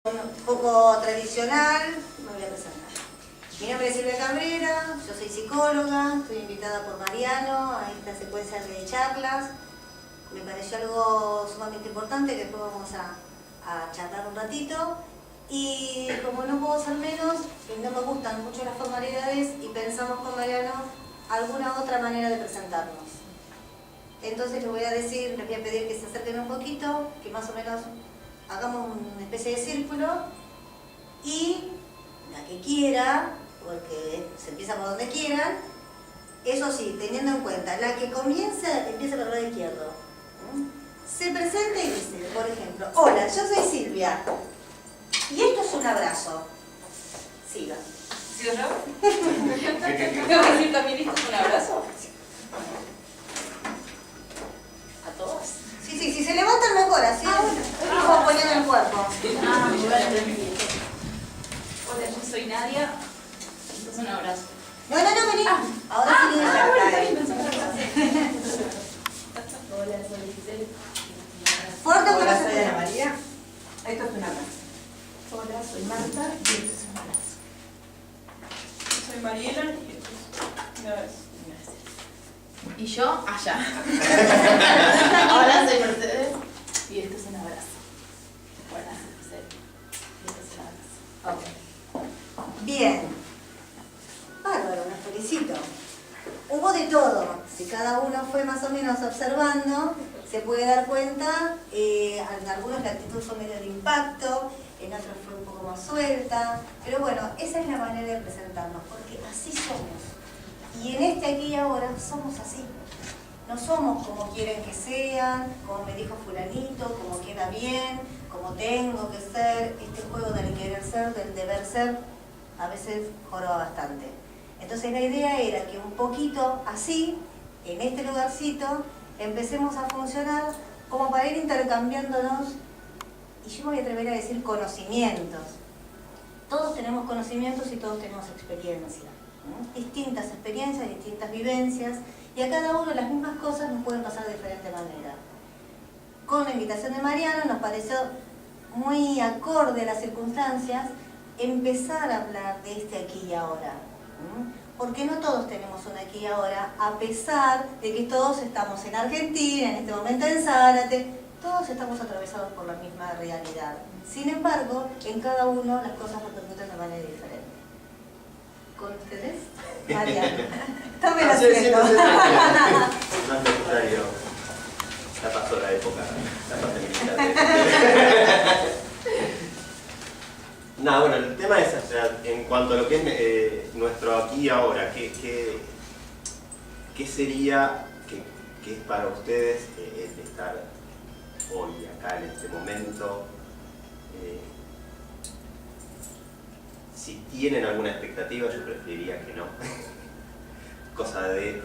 Un poco tradicional, me voy a presentar. Mi nombre es Silvia Cabrera, yo soy psicóloga, estoy invitada por Mariano a esta secuencia de charlas. Me pareció algo sumamente importante que después vamos a charlar un ratito. Y como no puedo ser menos, no me gustan mucho las formalidades y pensamos con Mariano alguna otra manera de presentarnos. Entonces les voy a decir, les voy a pedir que se acerquen un poquito, que más o menos hagamos una especie de círculo y la que quiera, porque se empieza por donde quieran, eso sí, teniendo en cuenta, la que comienza, empieza por el lado izquierdo. Se presenta y dice, por ejemplo, hola, yo soy Silvia y esto es un abrazo. Siga. ¿Sigo yo? ¿Tengo que decir también esto es un abrazo? ¿A todas? Sí, sí, si se levantan mejor, así vamos poniendo el cuerpo. Hola, yo soy Nadia. Esto es un abrazo. No, vení. Ahora sí viene la bueno, cara. Hola, soy Giselle. Fuerte con Hola, las soy Ana piernas. María. Esto es un abrazo. Hola, soy Marta y esto es un abrazo. Soy Mariela y esto es una vez. Y yo, allá. Hola, soy Mercedes y esto es un abrazo. Hola, soy Giselle y esto es un abrazo. Ok. Bien. Bárbaro, los felicito. Hubo de todo. Si cada uno fue más o menos observando, se puede dar cuenta, en algunos la actitud fue medio de impacto, en otros fue un poco más suelta, pero bueno, esa es la manera de presentarnos, porque así somos. Y en este aquí y ahora somos así. No somos como quieren que sean, como me dijo fulanito, como queda bien, como tengo que ser. Este juego del querer ser, del deber ser, a veces joroba bastante. Entonces la idea era que un poquito así, en este lugarcito, empecemos a funcionar como para ir intercambiándonos, y yo me voy a atrever a decir conocimientos. Todos tenemos conocimientos y todos tenemos experiencia. Distintas experiencias, distintas vivencias, y a cada uno las mismas cosas nos pueden pasar de diferente manera. Con la invitación de Mariano nos pareció muy acorde a las circunstancias empezar a hablar de este aquí y ahora. Porque no todos tenemos un aquí y ahora, a pesar de que todos estamos en Argentina, en este momento en Zárate, todos estamos atravesados por la misma realidad. Sin embargo, en cada uno las cosas repercuten de manera diferente. ¿Con ustedes? Mariano. Tome el asiento. No es necesario. Ya pasó la época, la parte militar. No, bueno, el tema es, o sea, en cuanto a lo que es nuestro aquí y ahora, ¿qué sería, qué es para ustedes el estar hoy, acá, en este momento? Si tienen alguna expectativa, yo preferiría que no. Cosa de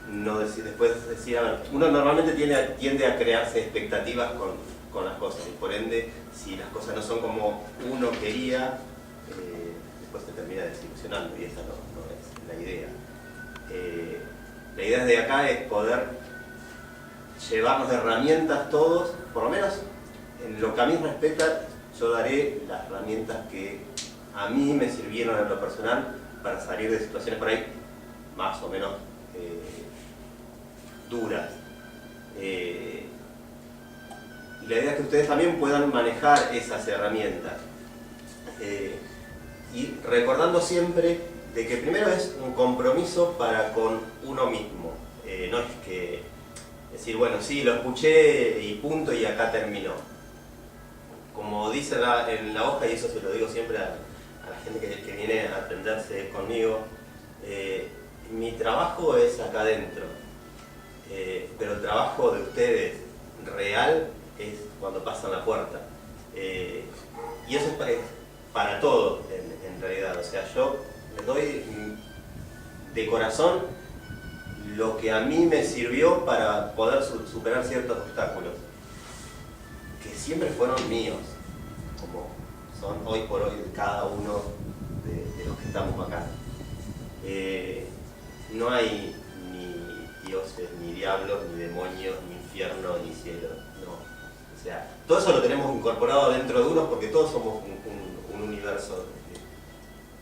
no decir, después decir, a ver, uno normalmente tiende a crearse expectativas con las cosas, y por ende, si las cosas no son como uno quería, después se termina desilusionando, y esa no es la idea. La idea de acá es poder llevarnos herramientas todos, por lo menos en lo que a mí respecta, yo daré las herramientas que a mí me sirvieron en lo personal para salir de situaciones por ahí más o menos duras. Y la idea es que ustedes también puedan manejar esas herramientas. Y recordando siempre de que primero es un compromiso para con uno mismo. No es que decir, bueno, sí, lo escuché y punto y acá terminó. Como dice en la hoja, y eso se lo digo siempre a la gente que viene a atenderse conmigo, mi trabajo es acá adentro, pero el trabajo de ustedes real es cuando pasan la puerta. Y eso es para todos en realidad. O sea, yo les doy de corazón lo que a mí me sirvió para poder superar ciertos obstáculos, que siempre fueron míos, como son hoy por hoy cada uno de los que estamos acá. No hay ni dioses, ni diablos, ni demonios, ni infierno, ni cielo. No. O sea, todo eso lo tenemos incorporado dentro de uno porque todos somos un universo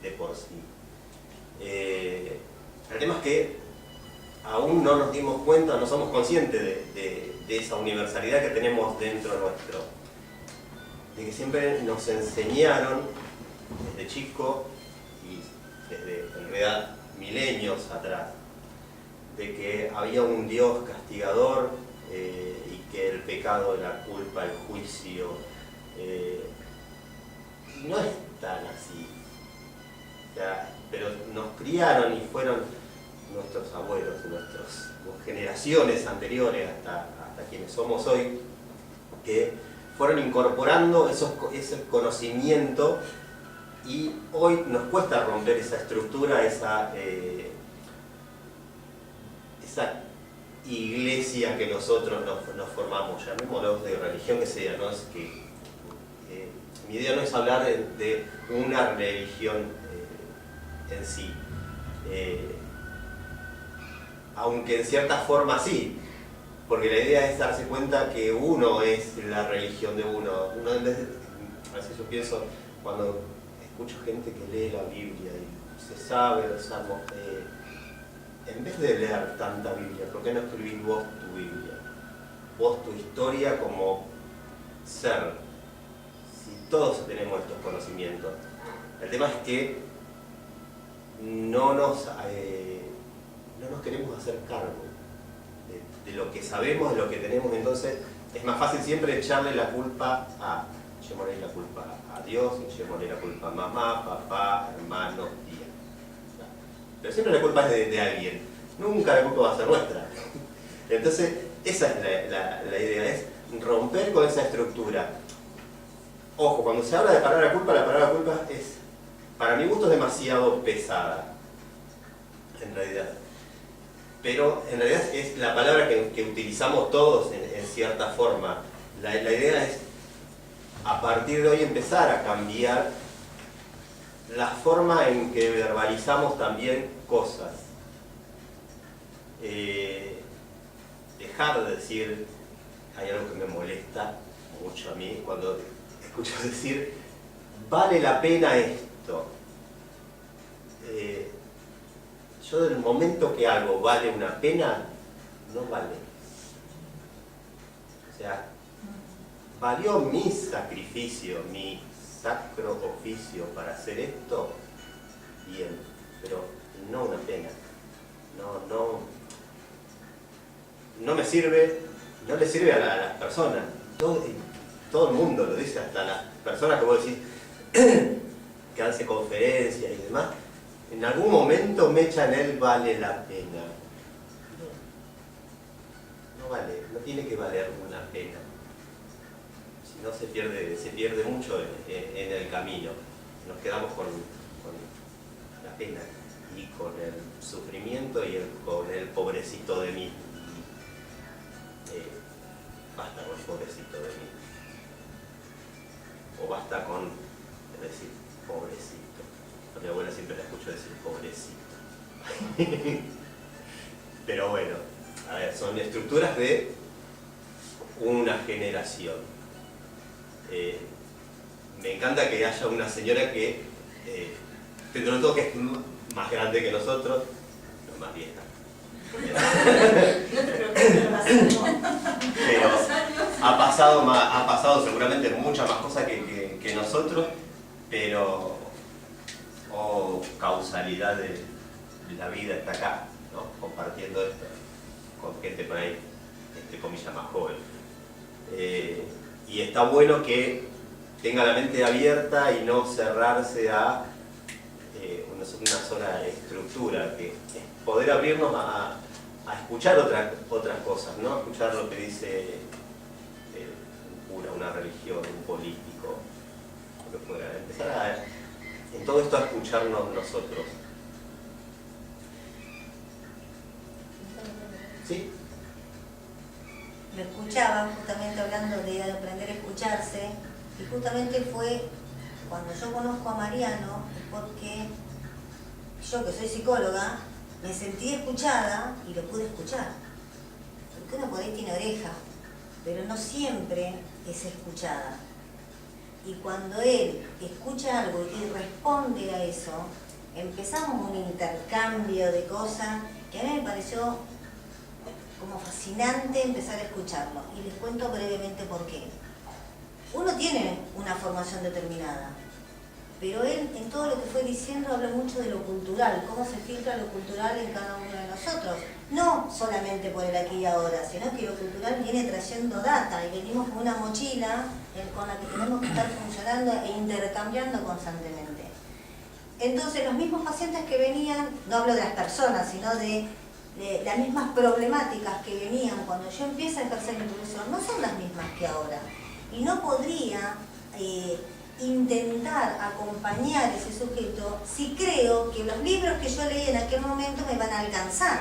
de por sí. El tema es que aún no nos dimos cuenta, no somos conscientes de esa universalidad que tenemos dentro nuestro. De que siempre nos enseñaron desde chico y desde en realidad milenios atrás, de que había un Dios castigador y que el pecado, la culpa, el juicio, y no es tan así. O sea, pero nos criaron y fueron nuestros abuelos, nuestras generaciones anteriores hasta quienes somos hoy, que fueron incorporando ese conocimiento y hoy nos cuesta romper esa estructura, esa iglesia que nosotros nos formamos, llamémoslo de religión que sea, ¿no? Es que, mi idea no es hablar de una religión en sí, aunque en cierta forma sí, porque la idea es darse cuenta que uno es la religión de uno. A veces yo pienso, cuando escucho gente que lee la Biblia y se sabe los salmos, en vez de leer tanta Biblia, ¿por qué no escribís vos tu Biblia? Vos tu historia como ser. Si todos tenemos estos conocimientos. El tema es que no nos queremos hacer cargo de lo que sabemos, de lo que tenemos. Entonces es más fácil siempre echarle la culpa a, echémosle la culpa a Dios, echémosle la culpa a mamá, papá, hermano, tía. Pero siempre la culpa es de alguien, nunca la culpa va a ser nuestra. Entonces esa es la idea, es romper con esa estructura. Ojo, cuando se habla de palabra culpa, la palabra culpa es, para mi gusto, es demasiado pesada, en realidad. Pero en realidad es la palabra que utilizamos todos en cierta forma. La idea es, a partir de hoy, empezar a cambiar la forma en que verbalizamos también cosas. Dejar de decir, hay algo que me molesta mucho a mí, cuando escucho decir, vale la pena esto. Yo, del momento que algo vale una pena, no vale. O sea, valió mi sacrificio, mi sacro oficio para hacer esto, bien, pero no una pena. No me sirve, no le sirve a las personas. Todo el mundo lo dice, hasta las personas que vos decís que hacen conferencias y demás. En algún momento me echan el vale la pena. No vale, no tiene que valer una pena. Si no se pierde mucho en el camino. Nos quedamos con la pena y con el sufrimiento y con el pobrecito de mí. Basta con el pobrecito de mí. O basta con decir pobrecito. A mi abuela siempre la escucho decir pobrecito. Pero bueno, a ver, son estructuras de una generación. Me encanta que haya una señora que, dentro de todo, que es más grande que nosotros, no más vieja. No te preocupes, Pero ha pasado seguramente muchas más cosas que nosotros, pero causalidad de la vida está acá, ¿no? Compartiendo esto con gente por ahí, entre comillas, más joven. Y está bueno que tenga la mente abierta y no cerrarse a una sola estructura, que es poder abrirnos a escuchar otras cosas, ¿no? Escuchar lo que dice un cura, una religión, un político, lo que fuera. Empezar en todo esto a escucharnos nosotros. ¿Sí? Lo escuchaba justamente hablando de aprender a escucharse, y justamente fue cuando yo conozco a Mariano, porque yo, que soy psicóloga, me sentí escuchada y lo pude escuchar. Porque uno por ahí tiene oreja, pero no siempre es escuchada. Y cuando él escucha algo y responde a eso, empezamos un intercambio de cosas que a mí me pareció como fascinante empezar a escucharlo. Y les cuento brevemente por qué. Uno tiene una formación determinada, pero él en todo lo que fue diciendo habla mucho de lo cultural, cómo se filtra lo cultural en cada uno de nosotros. No solamente por el aquí y ahora, sino que lo cultural viene trayendo data y venimos con una mochila con la que tenemos que estar funcionando e intercambiando constantemente. Entonces los mismos pacientes que venían, no hablo de las personas, sino de las mismas problemáticas que venían cuando yo empiezo a ejercer mi profesión, no son las mismas que ahora. Y no podría intentar acompañar a ese sujeto si creo que los libros que yo leí en aquel momento me van a alcanzar.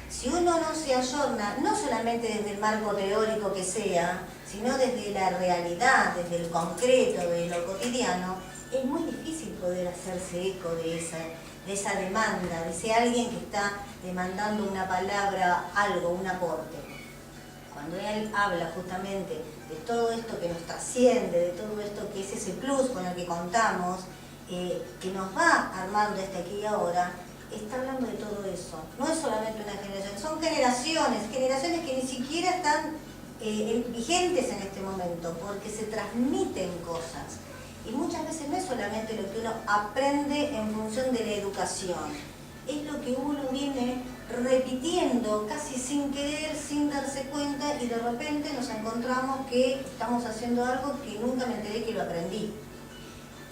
Si uno no se ayorna, no solamente desde el marco teórico que sea, sino desde la realidad, desde el concreto, de lo cotidiano, es muy difícil poder hacerse eco de esa demanda, de ese alguien que está demandando una palabra, algo, un aporte. Cuando él habla justamente de todo esto que nos trasciende, de todo esto que es ese plus con el que contamos, que nos va armando este aquí y ahora, está hablando de todo eso. No es solamente una generación, son generaciones que ni siquiera están vigentes en este momento, porque se transmiten cosas. Y muchas veces no es solamente lo que uno aprende en función de la educación, es lo que uno viene repitiendo casi sin querer, sin darse cuenta, y de repente nos encontramos que estamos haciendo algo que nunca me enteré que lo aprendí.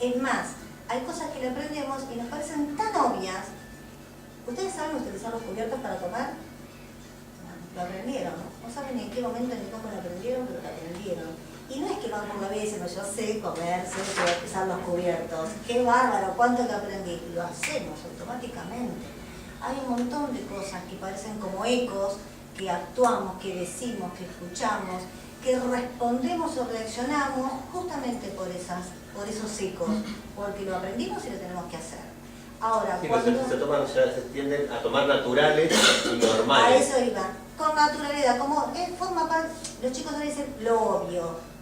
Es más, hay cosas que le aprendemos y nos parecen tan obvias. ¿Ustedes saben utilizar los cubiertos para tomar? Lo aprendieron, ¿no? No saben en qué momento ni cómo lo aprendieron, pero lo aprendieron. Y no es que van por la vida diciendo yo sé comer, sé usar los cubiertos. ¡Qué bárbaro! ¿Cuánto que aprendí? Lo hacemos automáticamente. Hay un montón de cosas que parecen como ecos, que actuamos, que decimos, que escuchamos, que respondemos o reaccionamos justamente por esos ecos, porque lo aprendimos y lo tenemos que hacer. Ahora, sí, cuando se tienden a tomar naturales y normales. A eso iba, con naturalidad, como forma parte, los chicos le dicen lo obvio.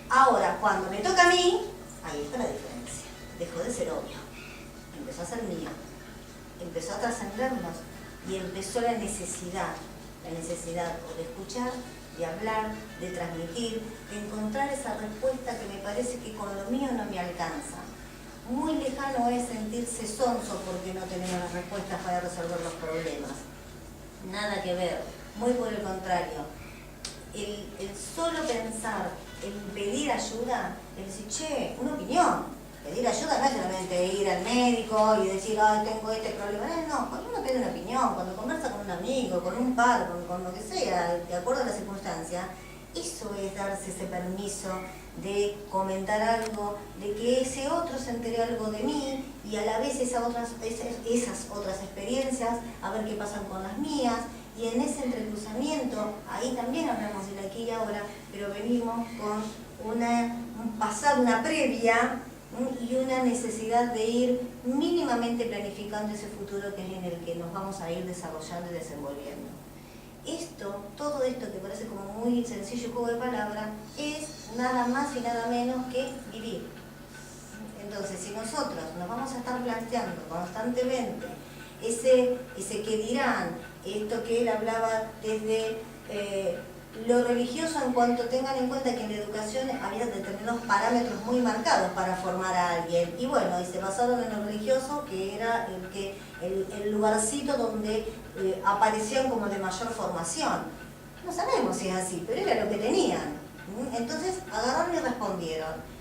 Ahora, cuando me toca a mí, ahí está la diferencia. Dejó de ser obvio, empezó a ser mío, empezó a trascendernos y empezó la necesidad o de escuchar, de hablar, de transmitir, de encontrar esa respuesta que me parece que con lo mío no me alcanza. Muy lejano es sentirse sonso porque no tenemos las respuestas para resolver los problemas. Nada que ver, muy por el contrario. El solo pensar en pedir ayuda, el decir, che, una opinión. Pedir ayuda no es solamente ir al médico y decir, ay, tengo este problema. No, cuando uno pide una opinión, cuando conversa con un amigo, con un par, con lo que sea, de acuerdo a la circunstancia, eso es darse ese permiso de comentar algo, de que ese otro se entere algo de mí y a la vez esas otras experiencias, a ver qué pasan con las mías. Y en ese entrecruzamiento, ahí también hablamos del aquí y ahora, pero venimos con un pasado, una previa y una necesidad de ir mínimamente planificando ese futuro que es en el que nos vamos a ir desarrollando y desenvolviendo. Todo esto que parece como muy sencillo juego de palabras, es nada más y nada menos que vivir. Entonces, si nosotros nos vamos a estar planteando constantemente ese que dirán, esto que él hablaba desde lo religioso, en cuanto tengan en cuenta que en la educación había determinados parámetros muy marcados para formar a alguien, y bueno, y se basaron en lo religioso, que era el lugarcito donde aparecían como de mayor formación. No sabemos si es así, pero era lo que tenían. Entonces agarraron y respondieron.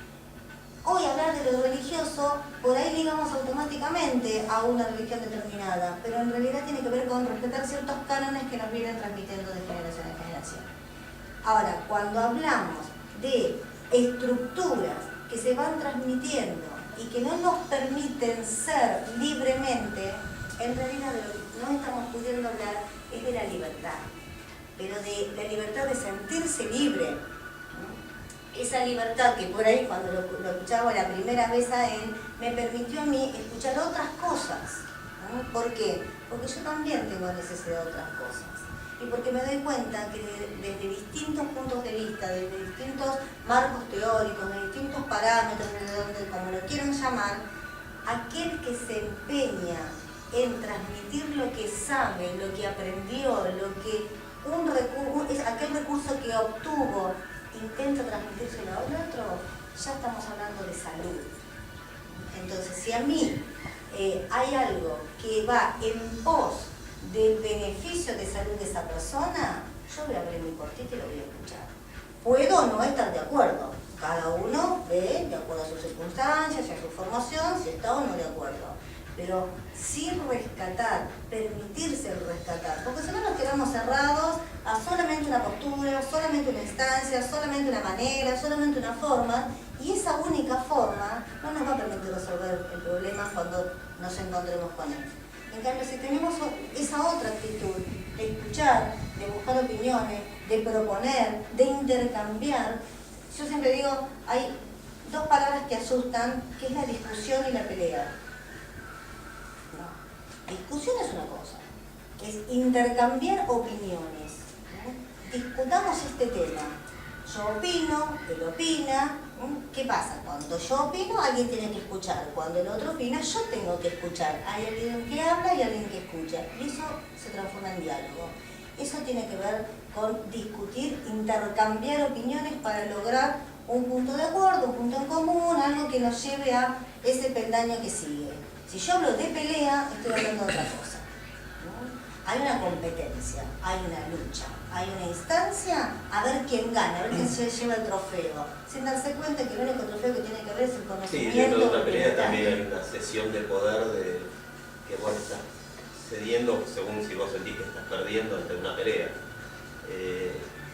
Hoy hablar de lo religioso, por ahí ligamos automáticamente a una religión determinada, pero en realidad tiene que ver con respetar ciertos cánones que nos vienen transmitiendo de generación en generación. Ahora, cuando hablamos de estructuras que se van transmitiendo y que no nos permiten ser libremente, en realidad de lo que no estamos pudiendo hablar es de la libertad, pero de la libertad de sentirse libre. Esa libertad que por ahí cuando lo escuchaba la primera vez a él, me permitió a mí escuchar otras cosas. ¿No? ¿Por qué? Porque yo también tengo necesidad de otras cosas. y porque me doy cuenta que desde distintos puntos de vista, desde distintos marcos teóricos, de distintos parámetros, de donde, como lo quieran llamar, aquel que se empeña en transmitir lo que sabe, lo que aprendió, lo que aquel recurso que obtuvo, intenta transmitírselo al otro, ya estamos hablando de salud. Entonces, si a mí hay algo que va en pos del beneficio de salud de esa persona, yo voy a abrir mi cortito y lo voy a escuchar. Puedo no estar de acuerdo. Cada uno ve, de acuerdo a sus circunstancias y a su formación, si está o no de acuerdo. Pero sí rescatar, permitirse el rescatar, porque si no nos quedamos cerrados a solamente una postura, solamente una instancia, solamente una manera, solamente una forma, y esa única forma no nos va a permitir resolver el problema cuando nos encontremos con él. En cambio, si tenemos esa otra actitud de escuchar, de buscar opiniones, de proponer, de intercambiar, yo siempre digo, hay dos palabras que asustan, que es la discusión y la pelea. No. Discusión es una cosa, que es intercambiar opiniones, ¿no? Discutamos este tema. Yo opino, él opina. ¿Qué pasa? Cuando yo opino, alguien tiene que escuchar. Cuando el otro opina, yo tengo que escuchar. Hay alguien que habla y alguien que escucha. Y eso se transforma en diálogo. Eso tiene que ver con discutir, intercambiar opiniones para lograr un punto de acuerdo, un punto en común, algo que nos lleve a ese peldaño que sigue. Si yo hablo de pelea, estoy hablando de otra cosa, ¿no? Hay una competencia, hay una lucha, hay una instancia, a ver quién gana, a ver quién se lleva el trofeo, sin darse cuenta que el único trofeo que tiene que haber es el conocimiento. Sí, dentro de una pelea también hay una cesión de poder de que vos estás cediendo según si vos sentís que estás perdiendo ante una pelea.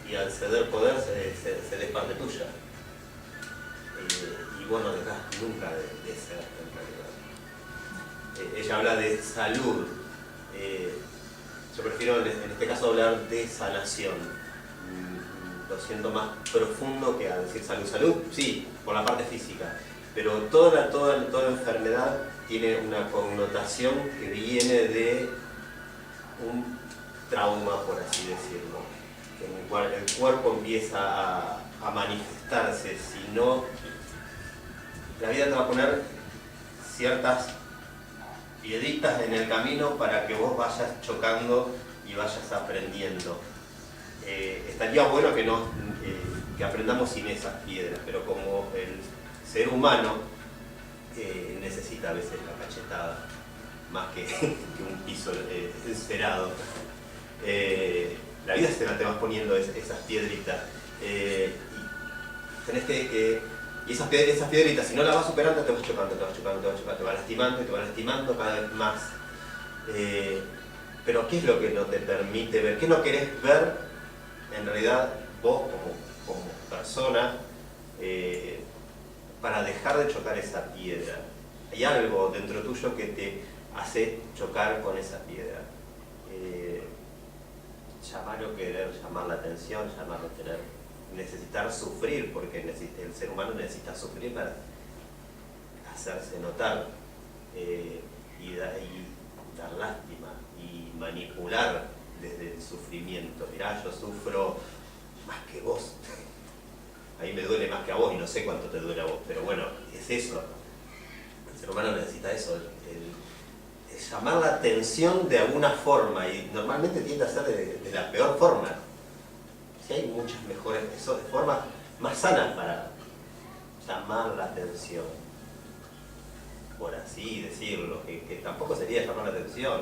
Y al ceder poder se des parte tuya. Y vos no dejás nunca de ser en realidad. Ella habla de salud. Yo prefiero en este caso hablar de sanación. Lo siento más profundo que a decir salud. Salud, sí, por la parte física, pero toda enfermedad tiene una connotación que viene de un trauma, por así decirlo, que en el cual el cuerpo empieza a manifestarse. Si no, la vida te va a poner ciertas piedritas en el camino para que vos vayas chocando y vayas aprendiendo. Estaría bueno que aprendamos sin esas piedras, pero como el ser humano necesita a veces la cachetada más que un piso encerado, la vida se la te vas poniendo esas piedritas, y tenés y esas piedritas, si no las vas superando, te vas chocando, te vas lastimando cada vez más. Pero ¿qué es lo que no te permite ver? ¿Qué no querés ver en realidad vos como persona para dejar de chocar esa piedra? Hay algo dentro tuyo que te hace chocar con esa piedra. Llamarlo querer, llamar la atención, llamarlo tener, necesitar sufrir, porque el ser humano necesita sufrir para hacerse notar, y dar lástima y manipular desde el sufrimiento. Mirá, yo sufro más que vos, a mí me duele más que a vos y no sé cuánto te duele a vos, pero bueno, es eso. El ser humano necesita eso, el llamar la atención de alguna forma, y normalmente tiende a ser de la peor forma. Si hay muchas mejores formas más sanas para llamar la atención, por así decirlo, que tampoco sería llamar la atención,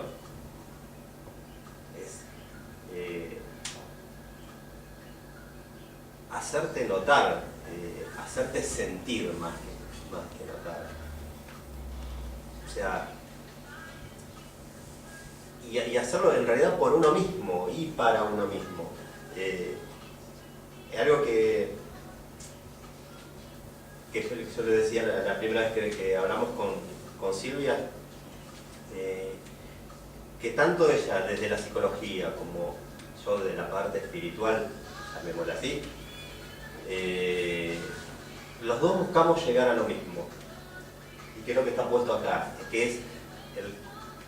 es hacerte notar, hacerte sentir más que notar. O sea, y hacerlo en realidad por uno mismo y para uno mismo. Es algo que yo le decía la primera vez que hablamos con Silvia, que tanto ella desde la psicología como yo de la parte espiritual, llamémosla así, los dos buscamos llegar a lo mismo, y que es lo que está puesto acá, que es el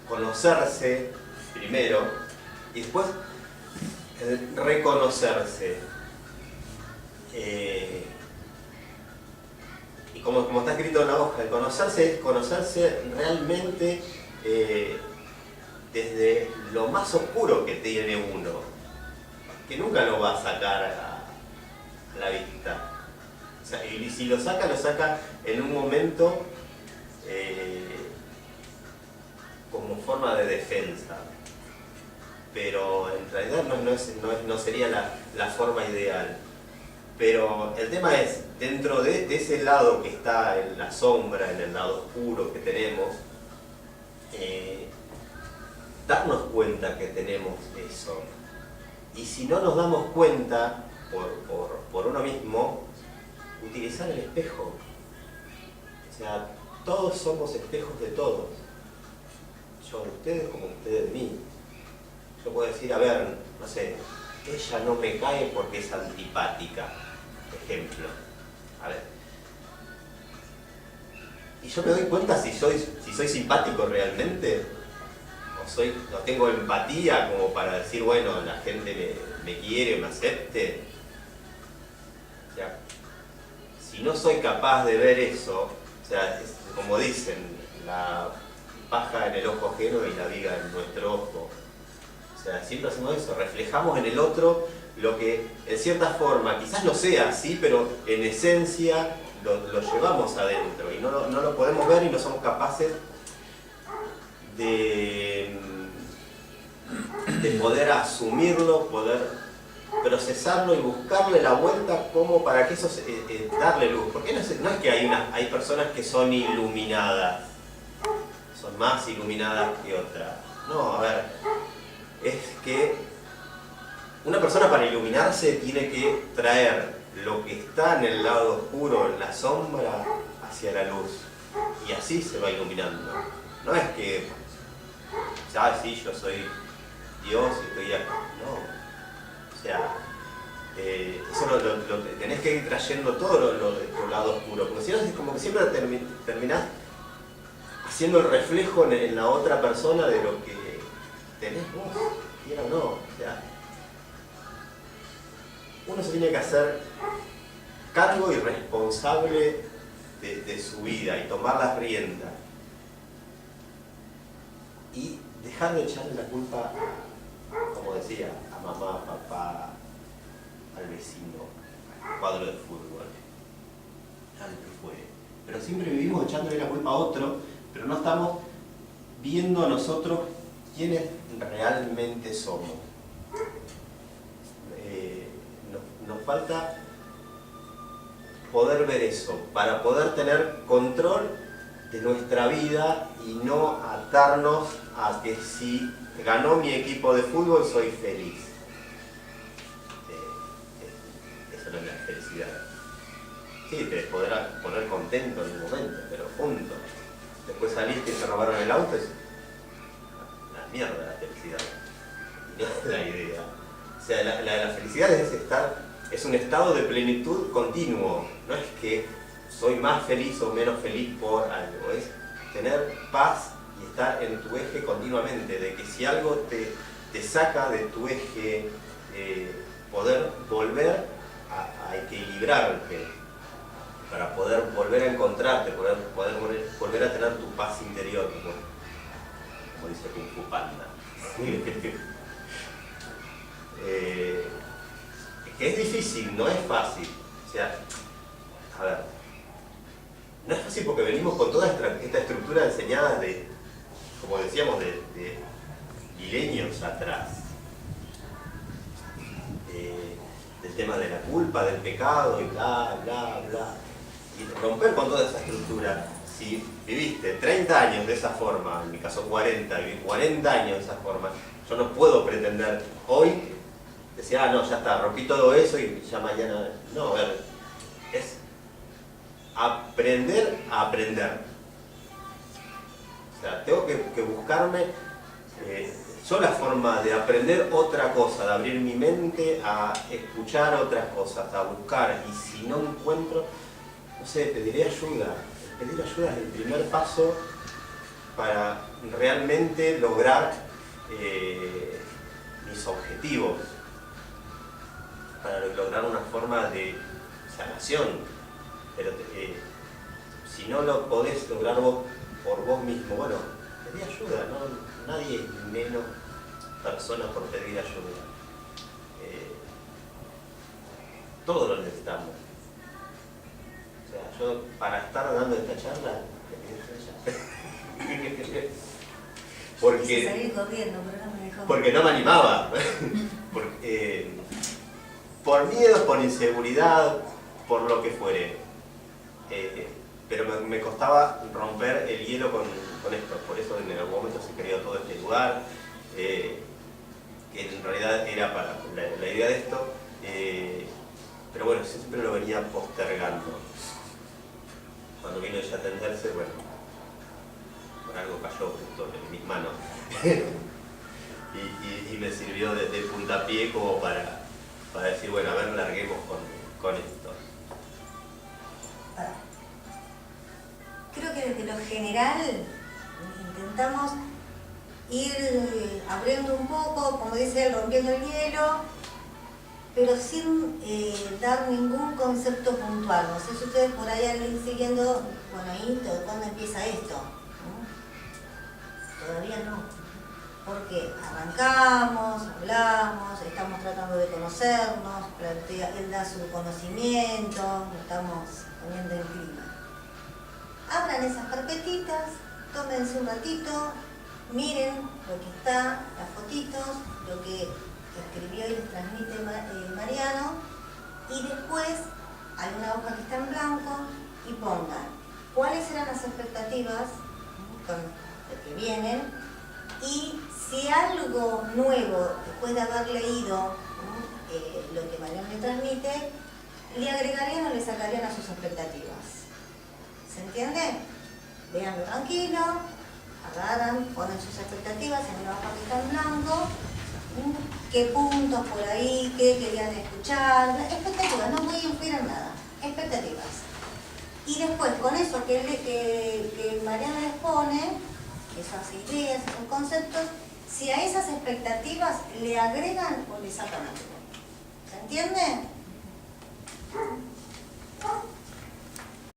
conocerse primero y después el reconocerse. Y como está escrito en la hoja, el conocerse es conocerse realmente desde lo más oscuro que tiene uno, que nunca lo va a sacar a la vista. O sea, y si lo saca en un momento como forma de defensa. Pero en realidad no sería la forma ideal. Pero el tema es, dentro de ese lado que está en la sombra, en el lado oscuro que tenemos, darnos cuenta que tenemos eso. Y si no nos damos cuenta por uno mismo, utilizar el espejo. O sea, todos somos espejos de todos. Yo de ustedes como ustedes de mí. Yo puedo decir, a ver, no sé, ella no me cae porque es antipática, ejemplo. A ver. Y yo me doy cuenta si soy simpático realmente, o tengo empatía como para decir, bueno, la gente me quiere, me acepte. O sea, si no soy capaz de ver eso, o sea, es como dicen, la paja en el ojo ajeno y la viga en nuestro ojo. O sea, siempre hacemos eso, reflejamos en el otro lo que en cierta forma, quizás no sea así, pero en esencia lo llevamos adentro y no lo podemos ver y no somos capaces de poder asumirlo, poder procesarlo y buscarle la vuelta como para que eso darle luz. Porque no es que hay personas que son iluminadas, son más iluminadas que otras. No, a ver, es que una persona para iluminarse tiene que traer lo que está en el lado oscuro, en la sombra, hacia la luz. Y así se va iluminando. No es que, ya sí, yo soy Dios y estoy acá. No. O sea, eso lo tenés que ir trayendo todo lo de tu lado oscuro. Porque si no, es como que siempre terminás haciendo el reflejo en la otra persona de lo que tenés vos, quiera o no. O sea, uno se tiene que hacer cargo y responsable de su vida y tomar las riendas. Y dejar de echarle la culpa, como decía, a mamá, a papá, al vecino, al cuadro de fútbol, al que fuere. Pero siempre vivimos echándole la culpa a otro, pero no estamos viendo a nosotros quiénes realmente somos. Nos falta poder ver eso, para poder tener control de nuestra vida y no atarnos a que si ganó mi equipo de fútbol soy feliz. Eso no es la felicidad. Sí, te podrás poner contento en un momento, pero punto. Después saliste y te robaron el auto, es la mierda la felicidad. No es la idea. O sea, la felicidad es un estado de plenitud continuo. No es que soy más feliz o menos feliz por algo. Es tener paz y estar en tu eje continuamente. De que si algo te saca de tu eje, poder volver a equilibrarte. Para poder volver a encontrarte, poder volver a tener tu paz interior, como dice Kung Fu Panda. Que es difícil, no es fácil. O sea, a ver, no es fácil porque venimos con toda esta estructura enseñada de, como decíamos, de milenios atrás. Del tema de la culpa, del pecado y bla, bla, bla. Y romper con toda esa estructura. Si viviste 30 años de esa forma, en mi caso 40, viví 40 años de esa forma, yo no puedo pretender hoy decir, no, ya está, rompí todo eso y ya mañana... No, a ver, es aprender a aprender. O sea, tengo que buscarme yo la forma de aprender otra cosa, de abrir mi mente a escuchar otras cosas, a buscar. Y si no encuentro, no sé, pediré ayuda. Pedir ayuda es el primer paso para realmente lograr mis objetivos. para lograr una forma de sanación. Pero si no lo podés lograr vos por vos mismo, bueno, pedí ayuda, ¿no? Nadie es menos persona por pedir ayuda. Todos lo necesitamos. O sea, yo para estar dando esta charla, porque Quise salir corriendo, pero no me dejó. porque no me animaba. Por miedo, por inseguridad, por lo que fuere. Pero me costaba romper el hielo con esto. Por eso en algún momento se creó todo este lugar, que en realidad era para la idea de esto. Pero bueno, siempre lo venía postergando. Cuando vino ya a atenderse, bueno, por algo cayó justo en mis manos. y me sirvió de puntapié como para decir, bueno, a ver, larguemos con esto. Creo que desde lo general intentamos ir abriendo un poco, como dice él, rompiendo el hielo, pero sin dar ningún concepto puntual. No sé si ustedes por ahí han ido siguiendo, bueno, ahí, ¿cuándo empieza esto? ¿No? Todavía no. Porque arrancamos, hablamos, estamos tratando de conocernos, él da su conocimiento, estamos poniendo en clima. Abran esas carpetitas, tómense un ratito, miren lo que está, las fotitos, lo que escribió y les transmite Mariano, y después hay una hoja que está en blanco y pongan cuáles eran las expectativas con lo que vienen y si algo nuevo después de haber leído lo que Mariano le transmite, le agregarían o le sacarían a sus expectativas. ¿Se entiende? Véanlo tranquilo, agarran, ponen sus expectativas en una hoja que está en blanco, qué puntos por ahí, qué querían escuchar, expectativas, no voy a influir en nada, expectativas. Y después con eso que Mariana les pone, esas ideas, esos conceptos, si a esas expectativas le agregan o le sacan algo. ¿Se entiende?